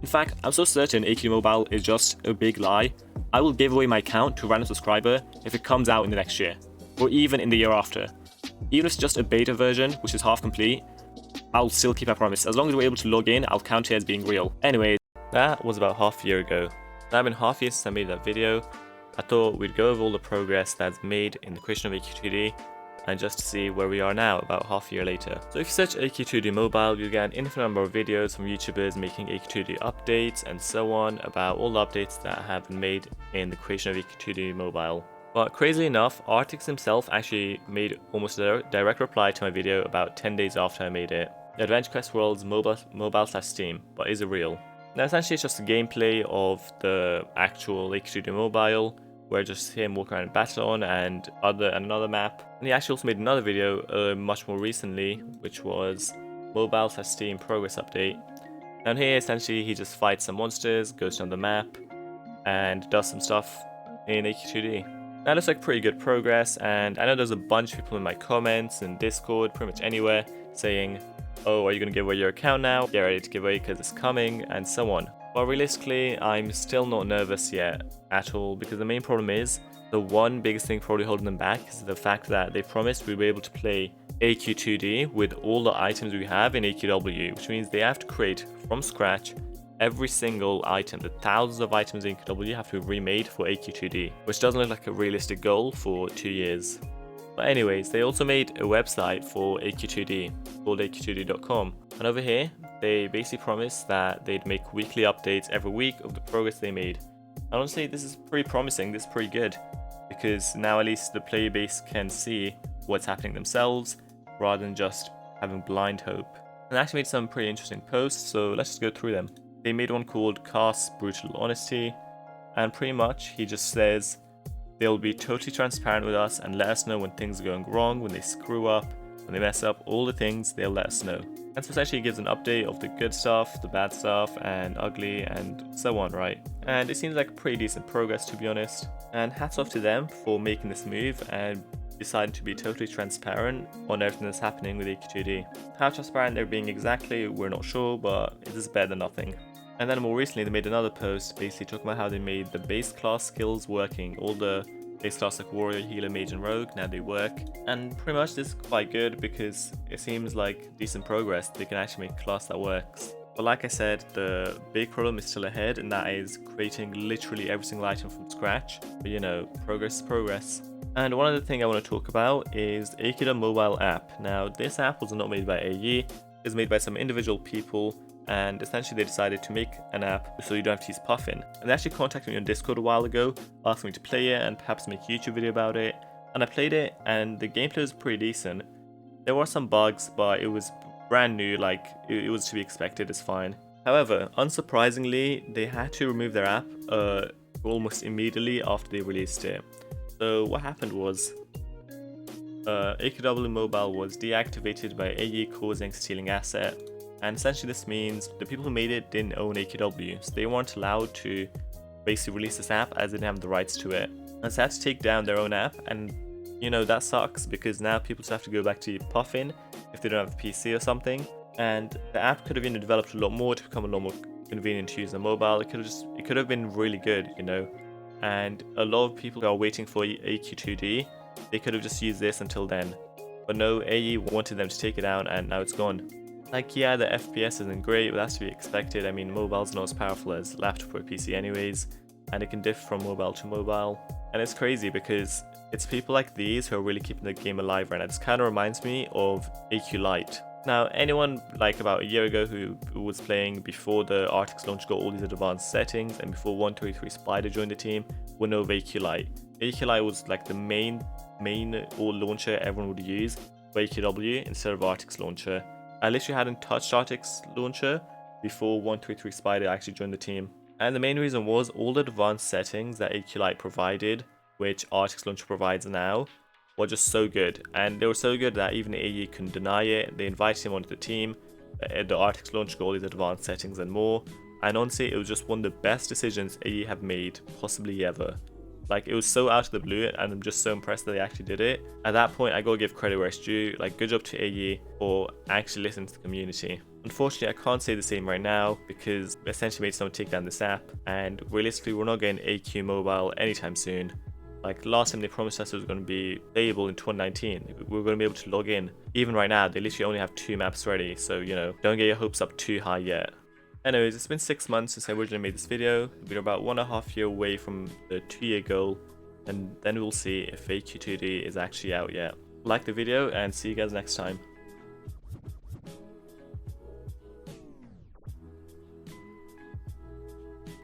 In fact, I'm so certain AQ Mobile is just a big lie. I will give away my account to a random subscriber if it comes out in the next year, or even in the year after. Even if it's just a beta version, which is half complete, I'll still keep my promise. As long as we're able to log in, I'll count it as being real. Anyway, that was about half a year ago. Now it's been half a year since I made that video. I thought we'd go over all the progress that's made in the creation of AQ2D and just to see where we are now, about half a year later. So if you search AQ2D Mobile, you'll get an infinite number of videos from YouTubers making AQ2D updates and so on, about all the updates that have been made in the creation of AQ2D Mobile. But crazily enough, Artix himself actually made almost a direct reply to my video about 10 days after I made it. Adventure Quest World's mobile/Steam, but is it real? Now essentially it's just a gameplay of the actual AQ2D Mobile, where just him walking around Battlon and another map. And he actually also made another video much more recently, which was mobile/Steam progress update. Down here essentially he just fights some monsters, goes down the map, and does some stuff in AQ2D. That looks like pretty good progress, and I know there's a bunch of people in my comments and Discord, pretty much anywhere, saying, oh, are you going to give away your account now? Get ready to give away because it's coming, and so on. But realistically, I'm still not nervous yet at all, because the main problem is, the one biggest thing probably holding them back is the fact that they promised we'd be able to play AQ2D with all the items we have in AQW, which means they have to create from scratch every single item. The thousands of items in AQW have to be remade for AQ2D, which doesn't look like a realistic goal for 2 years. But anyways, they also made a website for AQ2D called AQ2D.com, and over here they basically promised that they'd make weekly updates every week of the progress they made. And honestly, this is pretty promising, this is pretty good, because now at least the player base can see what's happening themselves rather than just having blind hope. And they actually made some pretty interesting posts, so let's just go through them. They made one called Cast's Brutal Honesty, and pretty much he just says they'll be totally transparent with us and let us know when things are going wrong, when they screw up, when they mess up, all the things, they'll let us know. And so essentially it gives an update of the good stuff, the bad stuff, and ugly, and so on, right? And it seems like pretty decent progress, to be honest. And hats off to them for making this move and deciding to be totally transparent on everything that's happening with AQ2D. How transparent they're being exactly, we're not sure, but it is better than nothing. And then more recently they made another post basically talking about how they made the base class skills working. All the base class like warrior, healer, mage and rogue, now they work. And pretty much this is quite good because it seems like decent progress. They can actually make a class that works. But like I said, the big problem is still ahead, and that is creating literally every single item from scratch. But you know, progress is progress. And one other thing I want to talk about is AQ2W Mobile App. Now this app was not made by AE, it was made by some individual people, and essentially they decided to make an app so you don't have to use Puffin. And they actually contacted me on Discord a while ago, asking me to play it and perhaps make a YouTube video about it. And I played it, and the gameplay was pretty decent. There were some bugs, but it was brand new, like it was to be expected, it's fine. However, unsurprisingly, they had to remove their app almost immediately after they released it. So what happened was, AQW Mobile was deactivated by AE, causing stealing asset. And essentially this means the people who made it didn't own AQW, so they weren't allowed to basically release this app as they didn't have the rights to it. And so they had to take down their own app, and you know, that sucks because now people just have to go back to Puffin if they don't have a PC or something. And the app could have been developed a lot more to become a lot more convenient to use on mobile. It could have been really good, you know. And a lot of people who are waiting for AQ2D, they could have just used this until then. But no, AE wanted them to take it down, and now it's gone. Like, yeah, the FPS isn't great, but that's to be expected. I mean, mobile's not as powerful as laptop or PC anyways, and it can differ from mobile to mobile. And it's crazy because it's people like these who are really keeping the game alive right now. This kind of reminds me of AQ Lite. Now, anyone like about a year ago who was playing before the Artix launch got all these advanced settings, and before 123 Spider joined the team, would know of AQ Lite. AQ Lite was like the main launcher everyone would use for AQW instead of Artix launcher. I literally hadn't touched Artix launcher before 123 Spider actually joined the team. And the main reason was all the advanced settings that AQ Lite provided, which Artix launcher provides now, were just so good. And they were so good that even AE couldn't deny it. They invited him onto the team. The Artix launcher got all these advanced settings and more. And honestly, it was just one of the best decisions AE have made, possibly ever. Like, it was so out of the blue, and I'm just so impressed that they actually did it. At that point, I gotta give credit where it's due. Like, good job to AE for actually listening to the community. Unfortunately, I can't say the same right now because we essentially made someone take down this app, and realistically, we're not getting AQ Mobile anytime soon. Like, last time they promised us it was going to be playable in 2019. We were going to be able to log in. Even right now, they literally only have 2 maps ready, so, you know, don't get your hopes up too high yet. Anyways, it's been 6 months since I originally made this video. We're about 1.5 years away from the 2-year goal, and then we'll see if AQ2D is actually out yet. Like the video, and see you guys next time.